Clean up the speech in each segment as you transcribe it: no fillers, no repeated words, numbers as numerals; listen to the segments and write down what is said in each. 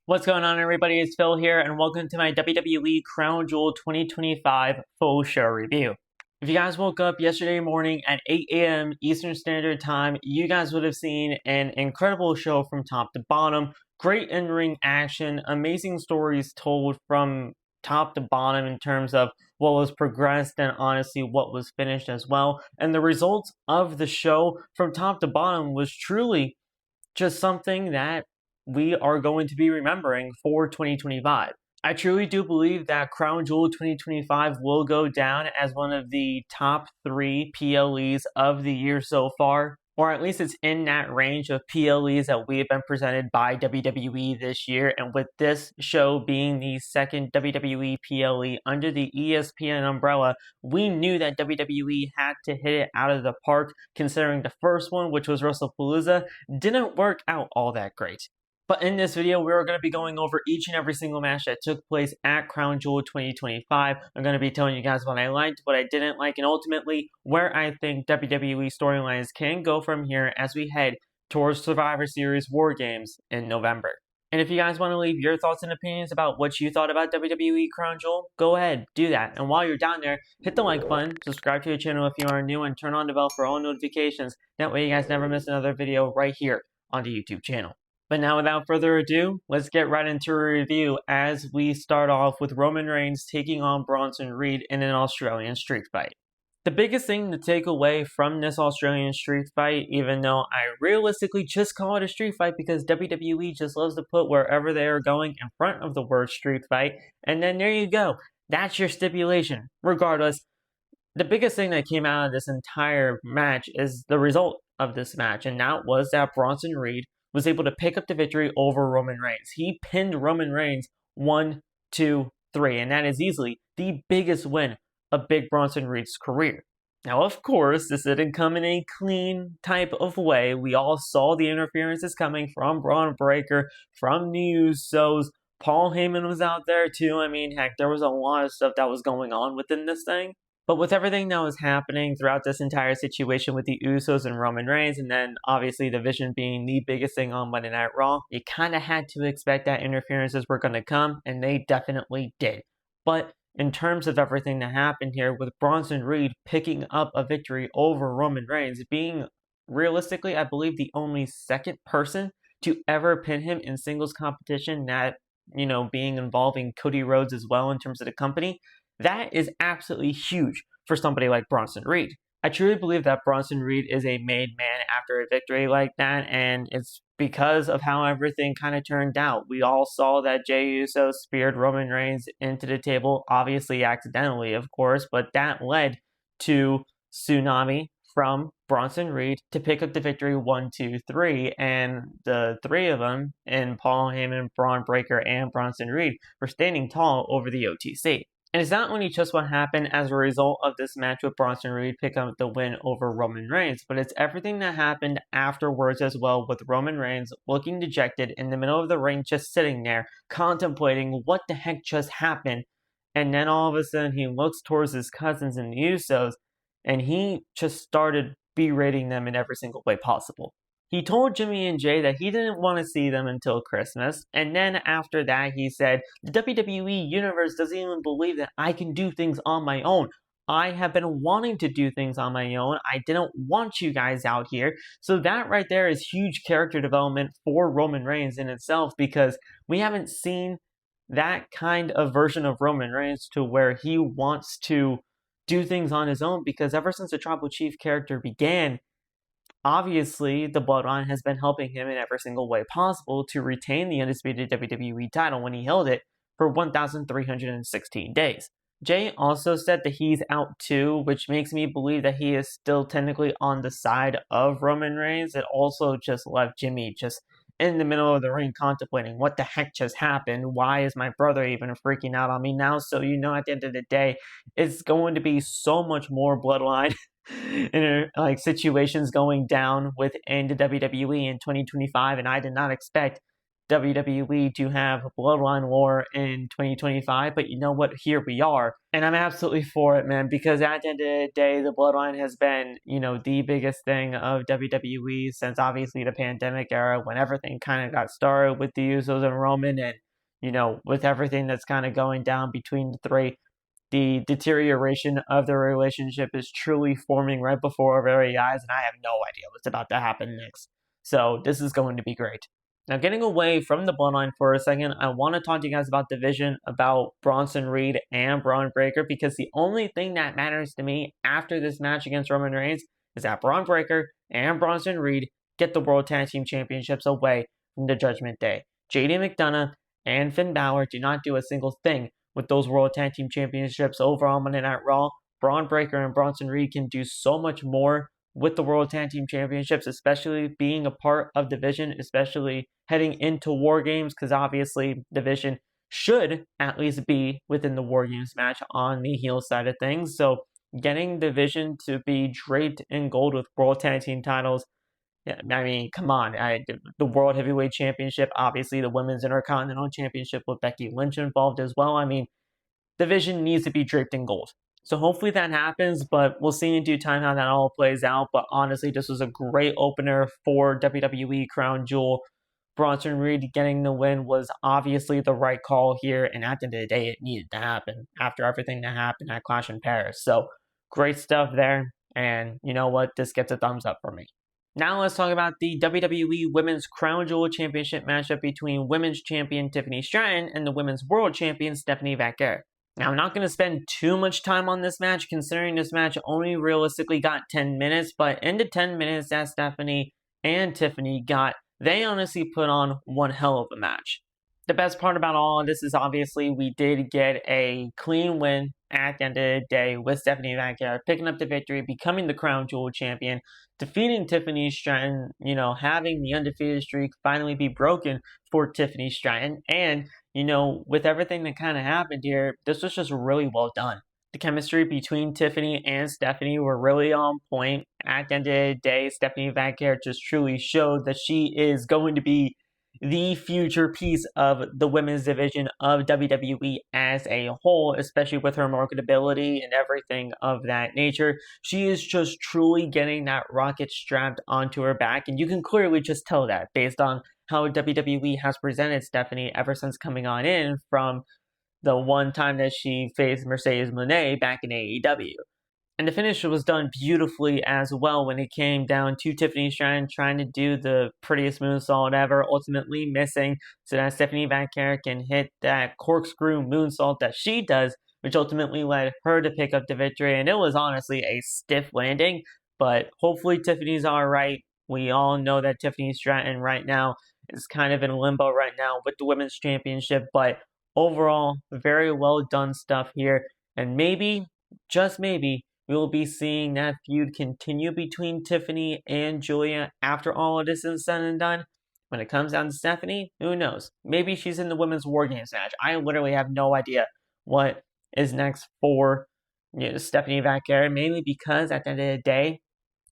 What's going on, everybody? It's Phil here, and welcome to my WWE Crown Jewel 2025 full show review. If you guys woke up yesterday morning at 8 a.m. Eastern Standard Time, you guys would have seen an incredible show from top to bottom. Great in-ring action, amazing stories told from top to bottom in terms of what was progressed and honestly what was finished as well. And the results of the show from top to bottom was truly just something that we are going to be remembering for 2025. I truly do believe that Crown Jewel 2025 will go down as one of the top 3 PLEs of the year so far, or at least it's in that range of PLEs that we have been presented by WWE this year. And with this show being the second WWE PLE under the ESPN umbrella, we knew that WWE had to hit it out of the park, considering the first one, which was WrestlePalooza, didn't work out all that great. But in this video, we're going to be going over each and every single match that took place at Crown Jewel 2025. I'm going to be telling you guys what I liked, what I didn't like, and ultimately where I think WWE storylines can go from here as we head towards Survivor Series War Games in November. And if you guys want to leave your thoughts and opinions about what you thought about WWE Crown Jewel, go ahead, do that. And while you're down there, hit the like button, subscribe to the channel if you are new, and turn on the bell for all notifications. That way you guys never miss another video right here on the YouTube channel. But now, without further ado, let's get right into a review as we start off with Roman Reigns taking on Bronson Reed in an Australian street fight. The biggest thing to take away from this Australian street fight, even though I realistically just call it a street fight because WWE just loves to put wherever they are going in front of the word street fight, and then there you go. That's your stipulation. Regardless, the biggest thing that came out of this entire match is the result of this match, and that was that Bronson Reed was able to pick up the victory over Roman Reigns. He pinned Roman Reigns 1, 2, 3, and that is easily the biggest win of Big Bronson Reed's career. Now, of course, this didn't come in a clean type of way. We all saw the interferences coming from Braun Breaker, from News, so Paul Heyman was out there too. I mean, heck, there was a lot of stuff that was going on within this thing. But with everything that was happening throughout this entire situation with the Usos and Roman Reigns, and then obviously the Vision being the biggest thing on Monday Night Raw, you kind of had to expect that interferences were going to come, and they definitely did. But in terms of everything that happened here, with Bronson Reed picking up a victory over Roman Reigns, being realistically, I believe, the only second person to ever pin him in singles competition, that, being involving Cody Rhodes as well in terms of the company, that is absolutely huge for somebody like Bronson Reed. I truly believe that Bronson Reed is a made man after a victory like that, and it's because of how everything kind of turned out. We all saw that Jey Uso speared Roman Reigns into the table, obviously accidentally, of course, but that led to Tsunami from Bronson Reed to pick up the victory 1, 2, 3, and the three of them, in Paul Heyman, Braun Breaker, and Bronson Reed, were standing tall over the OTC. And it's not only just what happened as a result of this match with Bronson Reed picking up the win over Roman Reigns, but it's everything that happened afterwards as well, with Roman Reigns looking dejected in the middle of the ring, just sitting there, contemplating what the heck just happened. And then all of a sudden he looks towards his cousins and the Usos, and he just started berating them in every single way possible. He told Jimmy and Jay that he didn't want to see them until Christmas, and then after that he said, the WWE Universe doesn't even believe that I can do things on my own. I have been wanting to do things on my own. I didn't want you guys out here. So that right there is huge character development for Roman Reigns in itself, because we haven't seen that kind of version of Roman Reigns to where he wants to do things on his own, because ever since the Tribal Chief character began, obviously, the Bloodline has been helping him in every single way possible to retain the Undisputed WWE title when he held it for 1,316 days. Jay also said that he's out too, which makes me believe that he is still technically on the side of Roman Reigns. It also just left Jimmy just in the middle of the ring contemplating what the heck just happened. Why is my brother even freaking out on me now? So at the end of the day, it's going to be so much more Bloodline like situations going down within the WWE in 2025, and I did not expect WWE to have Bloodline War in 2025, but you know what? Here we are. And I'm absolutely for it, man, because at the end of the day, the Bloodline has been, the biggest thing of WWE since obviously the pandemic era when everything kind of got started with the Usos and Roman and, with everything that's kind of going down between the three. The deterioration of the relationship is truly forming right before our very eyes, and I have no idea what's about to happen next. So this is going to be great. Now, getting away from the Bloodline for a second, I want to talk to you guys about division, about Bronson Reed and Braun Breaker, because the only thing that matters to me after this match against Roman Reigns is that Braun Breaker and Bronson Reed get the World Tag Team Championships away from the Judgment Day. JD McDonough and Finn Balor do not do a single thing with those World Tag Team Championships over on Monday Night Raw. Braun Breaker and Bronson Reed can do so much more with the World Tag Team Championships, especially being a part of division, especially heading into War Games, because obviously division should at least be within the War Games match on the heel side of things. So getting division to be draped in gold with World Tag Team titles, yeah, I mean, come on. The World Heavyweight Championship, obviously the Women's Intercontinental Championship with Becky Lynch involved as well. I mean, division needs to be draped in gold. So hopefully that happens, but we'll see in due time how that all plays out. But honestly, this was a great opener for WWE Crown Jewel. Bronson Reed getting the win was obviously the right call here, and at the end of the day, it needed to happen after everything that happened at Clash in Paris. So great stuff there, and you know what? This gets a thumbs up for me. Now let's talk about the WWE Women's Crown Jewel Championship matchup between Women's Champion Tiffany Stratton and the Women's World Champion Stephanie Vaquer. Now, I'm not going to spend too much time on this match, considering this match only realistically got 10 minutes, but in the 10 minutes that Stephanie and Tiffany got, they honestly put on one hell of a match. The best part about all of this is obviously we did get a clean win at the end of the day with Stephanie Vaquer picking up the victory, becoming the Crown Jewel champion, defeating Tiffany Stratton, having the undefeated streak finally be broken for Tiffany Stratton. And, with everything that kind of happened here, this was just really well done. The chemistry between Tiffany and Stephanie were really on point. At the end of the day, Stephanie Vaquer just truly showed that she is going to be the future piece of the women's division of WWE as a whole, especially with her marketability and everything of that nature. She is just truly getting that rocket strapped onto her back, and you can clearly just tell that based on how WWE has presented Stephanie ever since coming on in from the one time that she faced Mercedes Moné back in AEW. And the finish was done beautifully as well when it came down to Tiffany Stratton trying to do the prettiest moonsault ever, ultimately missing, so that Stephanie Vaquer can hit that corkscrew moonsault that she does, which ultimately led her to pick up the victory. And it was honestly a stiff landing, but hopefully Tiffany's alright. We all know that Tiffany Stratton right now is kind of in limbo right now with the Women's Championship, but overall, very well done stuff here. And maybe, just maybe, we will be seeing that feud continue between Tiffany and Julia after all of this is said and done. When it comes down to Stephanie, who knows? Maybe she's in the Women's War Games match. I literally have no idea what is next for Stephanie Vaquer, mainly because at the end of the day,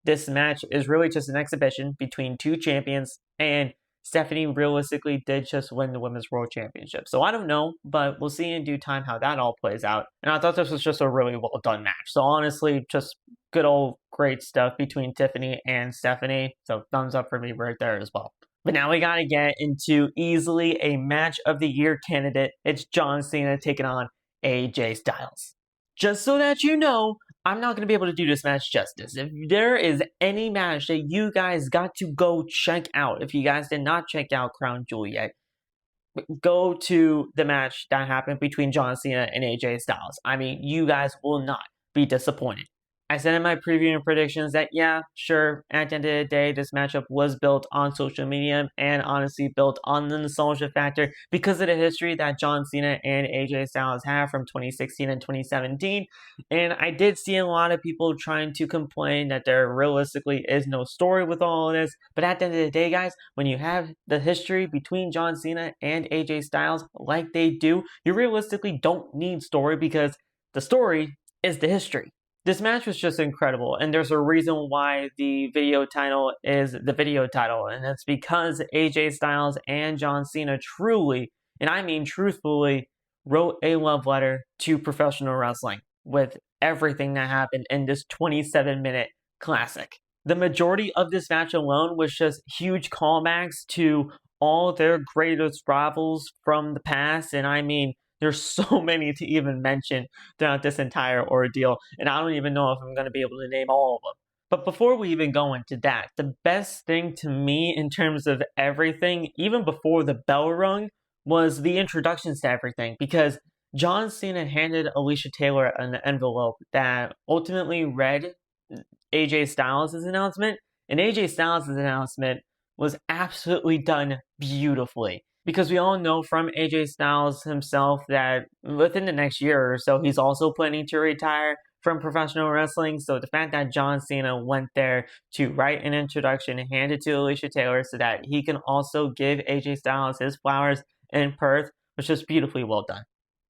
this match is really just an exhibition between two champions, and Stephanie realistically did just win the Women's World Championship. So I don't know, but we'll see in due time how that all plays out. And I thought this was just a really well done match. So honestly, just good old great stuff between Tiffany and Stephanie. So thumbs up for me right there as well. But now we gotta get into easily a match of the year candidate. It's John Cena taking on AJ Styles. Just so that you know, I'm not going to be able to do this match justice. If there is any match that you guys got to go check out, if you guys did not check out Crown Jewel yet, go to the match that happened between John Cena and AJ Styles. I mean, you guys will not be disappointed. I said in my preview and predictions that, yeah, sure, at the end of the day, this matchup was built on social media and honestly built on the nostalgia factor because of the history that John Cena and AJ Styles have from 2016 and 2017. And I did see a lot of people trying to complain that there realistically is no story with all of this. But at the end of the day, guys, when you have the history between John Cena and AJ Styles like they do, you realistically don't need story because the story is the history. This match was just incredible, and there's a reason why the video title is the video title, and that's because AJ Styles and John Cena truly, and I mean truthfully, wrote a love letter to professional wrestling with everything that happened in this 27-minute classic. The majority of this match alone was just huge callbacks to all their greatest rivals from the past, and I mean, there's so many to even mention throughout this entire ordeal, and I don't even know if I'm going to be able to name all of them. But before we even go into that, the best thing to me in terms of everything, even before the bell rung, was the introductions to everything, because John Cena handed Alicia Taylor an envelope that ultimately read AJ Styles' announcement, and AJ Styles' announcement was absolutely done beautifully. Because we all know from AJ Styles himself that within the next year or so, he's also planning to retire from professional wrestling. So the fact that John Cena went there to write an introduction and hand it to Alicia Taylor so that he can also give AJ Styles his flowers in Perth was just beautifully well done.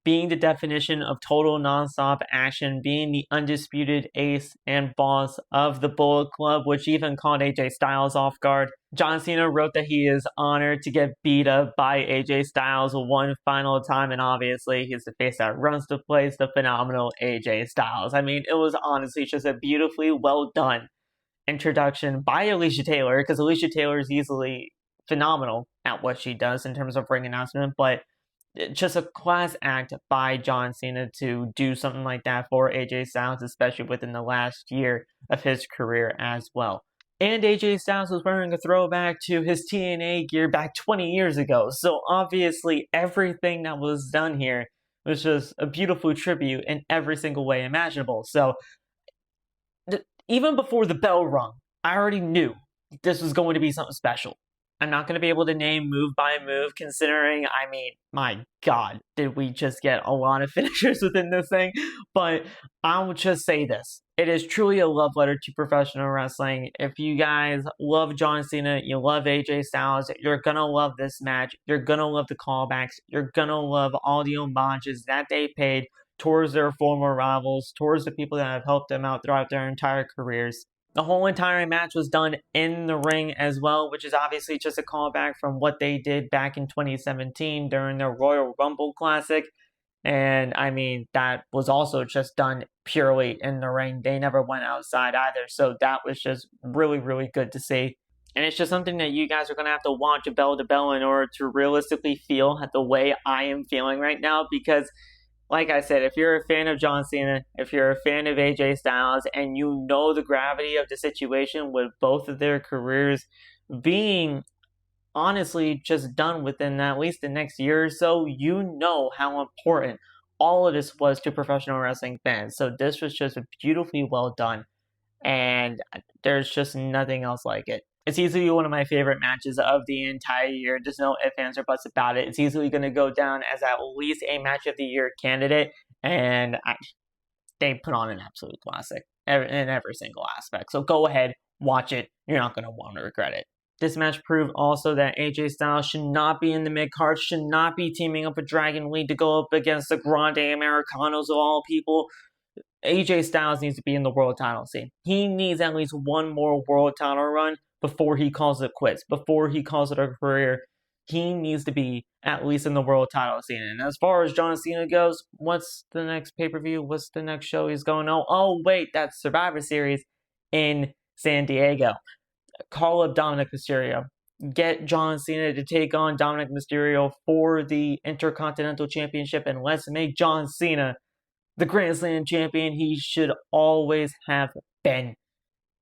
Being the definition of total nonstop action, being the undisputed ace and boss of the Bullet Club, which even caught AJ Styles off guard. John Cena wrote that he is honored to get beat up by AJ Styles one final time, and obviously he's the face that runs the place, the phenomenal AJ Styles. I mean, it was honestly just a beautifully well done introduction by Alicia Taylor, because Alicia Taylor is easily phenomenal at what she does in terms of ring announcement, but just a class act by John Cena to do something like that for AJ Styles, especially within the last year of his career as well. And AJ Styles was wearing a throwback to his TNA gear back 20 years ago, so obviously everything that was done here was just a beautiful tribute in every single way imaginable. So even before the bell rung, I already knew this was going to be something special. I'm not going to be able to name move by move, considering, I mean, my God, did we just get a lot of finishers within this thing? But I'll just say this. It is truly a love letter to professional wrestling. If you guys love John Cena, you love AJ Styles, you're going to love this match. You're going to love the callbacks. You're going to love all the homages that they paid towards their former rivals, towards the people that have helped them out throughout their entire careers. The whole entire match was done in the ring as well, which is obviously just a callback from what they did back in 2017 during their Royal Rumble Classic. And I mean, that was also just done purely in the ring. They never went outside either. So that was just really, really good to see. And it's just something that you guys are going to have to watch bell to bell in order to realistically feel the way I am feeling right now, because like I said, if you're a fan of John Cena, if you're a fan of AJ Styles, and you know the gravity of the situation with both of their careers being honestly just done within at least the next year or so, you know how important all of this was to professional wrestling fans. So this was just beautifully well done, and there's just nothing else like it. It's easily one of my favorite matches of the entire year. There's no ifs, ands, or buts about it. It's easily going to go down as at least a match of the year candidate, and they put on an absolute classic in every single aspect. So go ahead, watch it. You're not going to want to regret it. This match proved also that AJ Styles should not be in the mid-card, should not be teaming up with Dragon Lee to go up against the Grande Americanos of all people. AJ Styles needs to be in the world title scene. He needs at least one more world title run before he calls it quits, before he calls it a career. He needs to be at least in the world title scene. And as far as John Cena goes, what's the next pay-per-view? What's the next show he's going on? Oh, wait, that's Survivor Series in San Diego. Call up Dominic Mysterio. Get John Cena to take on Dominic Mysterio for the Intercontinental Championship, and let's make John Cena the Grand Slam champion he should always have been.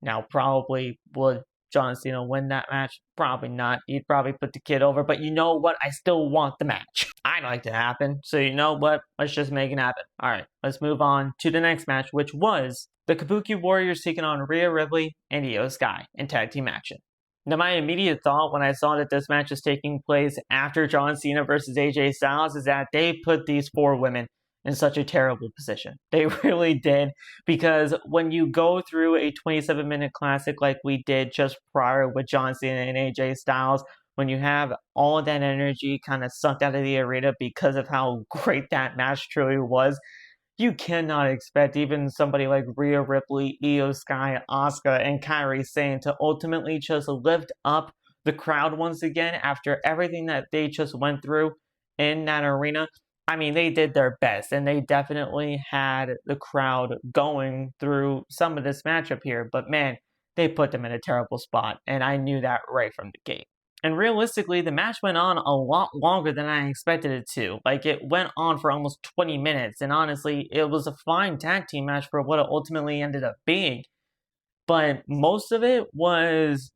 Now, probably would John Cena win that match? Probably not. He'd probably put the kid over, but you know what? I still want the match. I'd like to happen. So you know what? Let's just make it happen. Alright, let's move on to the next match, which was the Kabuki Warriors taking on Rhea, Ripley, and Io Sky in tag team action. Now, my immediate thought when I saw that this match is taking place after John Cena versus AJ Styles is that they put these four women in such a terrible position. They really did, because when you go through a 27-minute classic like we did just prior with John Cena and AJ Styles, when you have all of that energy kind of sucked out of the arena because of how great that match truly was, you cannot expect even somebody like Rhea Ripley, Io Sky, Asuka, and Kairi Sane to ultimately just lift up the crowd once again after everything that they just went through in that arena. I mean, they did their best, and they definitely had the crowd going through some of this matchup here, but man, they put them in a terrible spot, and I knew that right from the gate. And realistically, the match went on a lot longer than I expected it to. Like, it went on for almost 20 minutes, and honestly, it was a fine tag team match for what it ultimately ended up being. But most of it was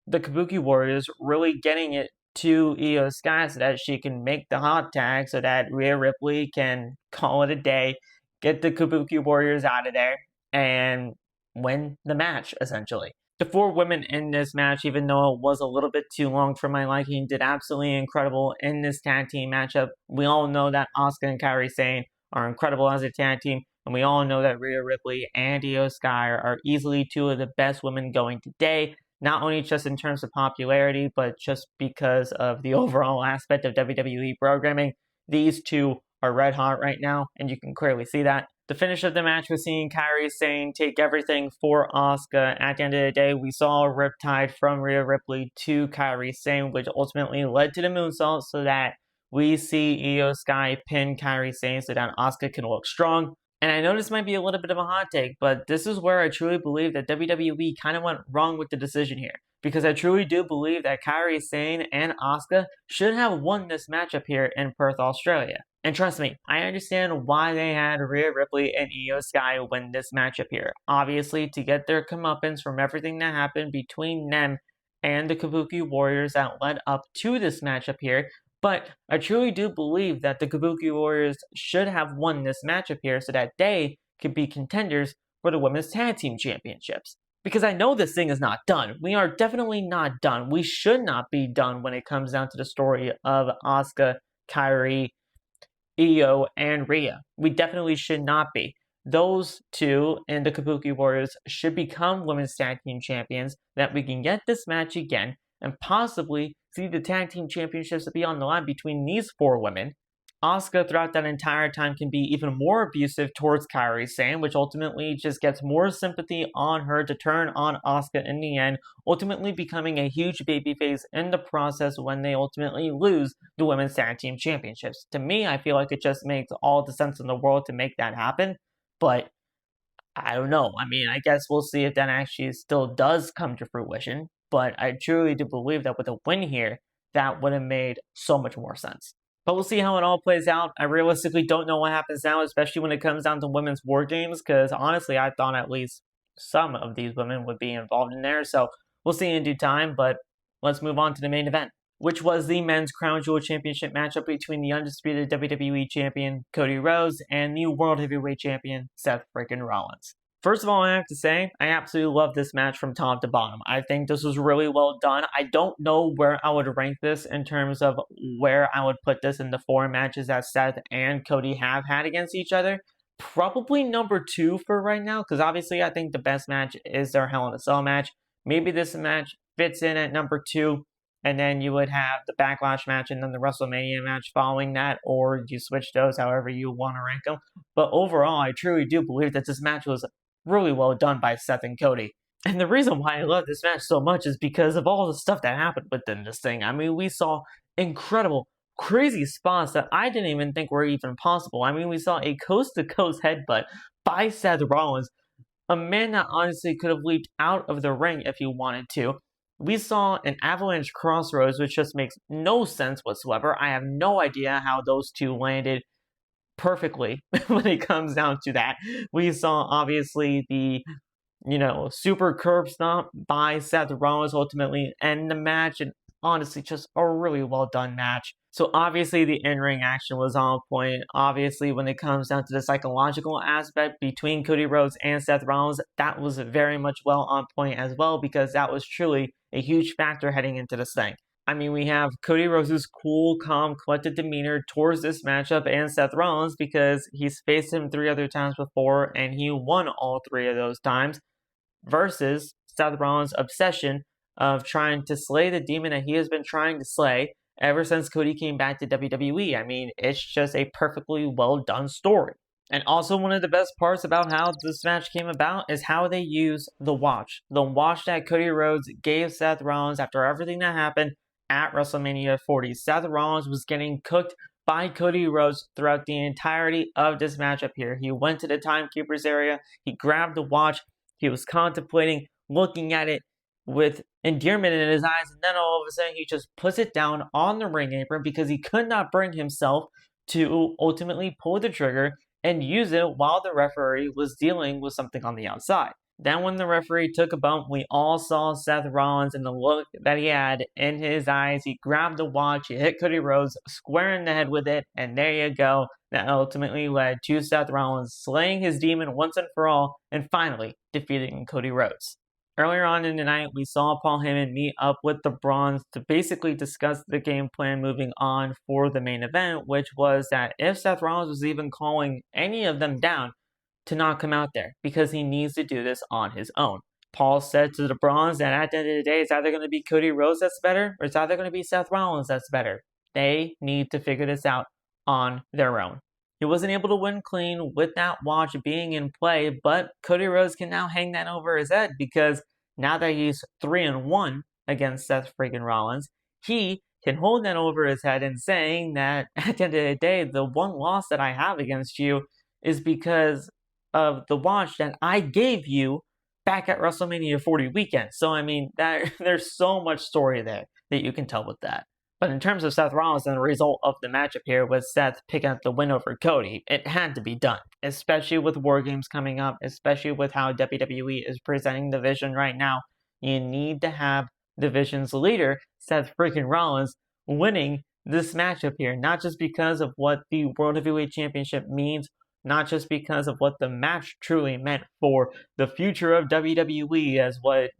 the Kabuki Warriors really getting it to Io Sky so that she can make the hot tag so that Rhea Ripley can call it a day, get the Kabuki Warriors out of there, and win the match, essentially. The 4 women in this match, even though it was a little bit too long for my liking, did absolutely incredible in this tag team matchup. We all know that Asuka and Kairi Sane are incredible as a tag team, and we all know that Rhea Ripley and Io Sky are easily 2 of the best women going today, not only just in terms of popularity, but just because of the overall aspect of WWE programming. These 2 are red hot right now, and you can clearly see that. The finish of the match was seeing Kairi Sane take everything for Asuka. At the end of the day, we saw a riptide from Rhea Ripley to Kairi Sane, which ultimately led to the moonsault so that we see Io Sky pin Kairi Sane so that Asuka can look strong. And I know this might be a little bit of a hot take, but this is where I truly believe that WWE kind of went wrong with the decision here. Because I truly do believe that Kairi Sane and Asuka should have won this matchup here in Perth, Australia. And trust me, I understand why they had Rhea Ripley and Io Sky win this matchup here. Obviously, to get their comeuppance from everything that happened between them and the Kabuki Warriors that led up to this matchup here. But I truly do believe that the Kabuki Warriors should have won this matchup here so that they could be contenders for the Women's Tag Team Championships. Because I know this thing is not done. We are definitely not done. We should not be done when it comes down to the story of Asuka, Kairi, Io, and Rhea. We definitely should not be. Those 2 and the Kabuki Warriors should become Women's Tag Team Champions, that we can get this match again, and possibly see the Tag Team Championships be on the line between these 4 women. Asuka throughout that entire time can be even more abusive towards Kairi Sane, which ultimately just gets more sympathy on her to turn on Asuka in the end, ultimately becoming a huge babyface in the process when they ultimately lose the Women's Tag Team Championships. To me, I feel like it just makes all the sense in the world to make that happen, but I don't know. I mean, I guess we'll see if that actually still does come to fruition, but I truly do believe that with a win here, that would have made so much more sense. But we'll see how it all plays out. I realistically don't know what happens now, especially when it comes down to women's war games, because honestly, I thought at least some of these women would be involved in there, so we'll see in due time, but let's move on to the main event, which was the Men's Crown Jewel Championship matchup between the undisputed WWE Champion, Cody Rhodes, and the World Heavyweight Champion, Seth freaking Rollins. First of all, I have to say, I absolutely love this match from top to bottom. I think this was really well done. I don't know where I would rank this in terms of where I would put this in the 4 matches that Seth and Cody have had against each other. Probably number 2 for right now, because obviously I think the best match is their Hell in a Cell match. Maybe this match fits in at number 2, and then you would have the Backlash match and then the WrestleMania match following that, or you switch those however you want to rank them. But overall, I truly do believe that this match was really well done by Seth and Cody. And the reason why I love this match so much is because of all the stuff that happened within this thing. I mean, we saw incredible, crazy spots that I didn't even think were even possible. I mean, we saw a coast-to-coast headbutt by Seth Rollins, a man that honestly could have leaped out of the ring if he wanted to. We saw an avalanche crossroads, which just makes no sense whatsoever. I have no idea how those 2 landed perfectly when it comes down to that. We saw obviously the super curb stomp by Seth Rollins ultimately end the match, and honestly just a really well done match. So obviously the in-ring action was on point. Obviously when it comes down to the psychological aspect between Cody Rhodes and Seth Rollins, that was very much well on point as well, because that was truly a huge factor heading into this thing. I mean, we have Cody Rhodes' cool, calm, collected demeanor towards this matchup and Seth Rollins, because he's faced him 3 other times before and he won all 3 of those times, versus Seth Rollins' obsession of trying to slay the demon that he has been trying to slay ever since Cody came back to WWE. I mean, it's just a perfectly well done story. And also one of the best parts about how this match came about is how they use the watch. The watch that Cody Rhodes gave Seth Rollins after everything that happened at WrestleMania 40. Seth Rollins was getting cooked by Cody Rhodes throughout the entirety of this matchup here. He went to the timekeeper's area, he grabbed the watch, he was contemplating, looking at it with endearment in his eyes, and then all of a sudden he just puts it down on the ring apron because he could not bring himself to ultimately pull the trigger and use it while the referee was dealing with something on the outside. Then when the referee took a bump, we all saw Seth Rollins and the look that he had in his eyes. He grabbed the watch, he hit Cody Rhodes square in the head with it, and there you go. That ultimately led to Seth Rollins slaying his demon once and for all, and finally defeating Cody Rhodes. Earlier on in the night, we saw Paul Heyman meet up with the Bronze to basically discuss the game plan moving on for the main event, which was that if Seth Rollins was even calling any of them down, to not come out there, because he needs to do this on his own. Paul said to the Bronze that at the end of the day, it's either going to be Cody Rhodes that's better, or it's either going to be Seth Rollins that's better. They need to figure this out on their own. He wasn't able to win clean with that watch being in play, but Cody Rhodes can now hang that over his head because now that he's 3-1 against Seth freaking Rollins, he can hold that over his head and saying that at the end of the day, the one loss that I have against you is because of the watch that I gave you back at WrestleMania 40 weekend. So, I mean, there's so much story there that you can tell with that. But in terms of Seth Rollins and the result of the matchup here with Seth picking up the win over Cody, it had to be done, especially with War Games coming up, especially with how WWE is presenting the division right now. You need to have division's leader, Seth freaking Rollins, winning this matchup here, not just because of what the World Heavyweight Championship means, not just because of what the match truly meant for the future of WWE as what,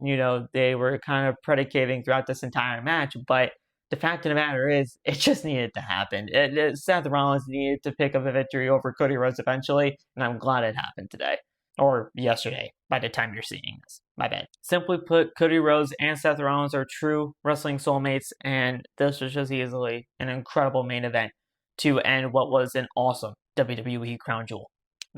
they were kind of predicating throughout this entire match, but the fact of the matter is, it just needed to happen. Seth Rollins needed to pick up a victory over Cody Rhodes eventually, and I'm glad it happened today. Or yesterday, by the time you're seeing this. My bad. Simply put, Cody Rhodes and Seth Rollins are true wrestling soulmates, and this was just easily an incredible main event to end what was an awesome WWE Crown Jewel.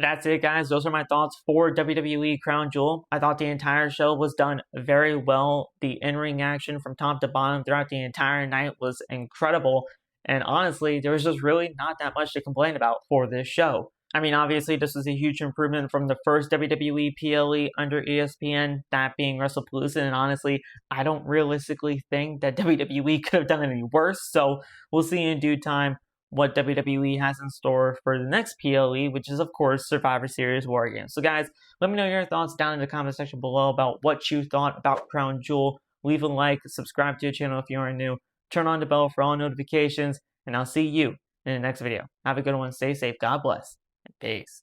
That's it, guys. Those are my thoughts for WWE Crown Jewel. I thought the entire show was done very well. The in-ring action from top to bottom throughout the entire night was incredible. And honestly, there was just really not that much to complain about for this show. I mean, obviously, this is a huge improvement from the first WWE PLE under ESPN, that being WrestlePalooza. And honestly, I don't realistically think that WWE could have done any worse. So we'll see in due time what WWE has in store for the next PLE, which is, of course, Survivor Series War Games. So, guys, let me know your thoughts down in the comment section below about what you thought about Crown Jewel. Leave a like, subscribe to the channel if you are new, turn on the bell for all notifications, and I'll see you in the next video. Have a good one, stay safe, God bless, and peace.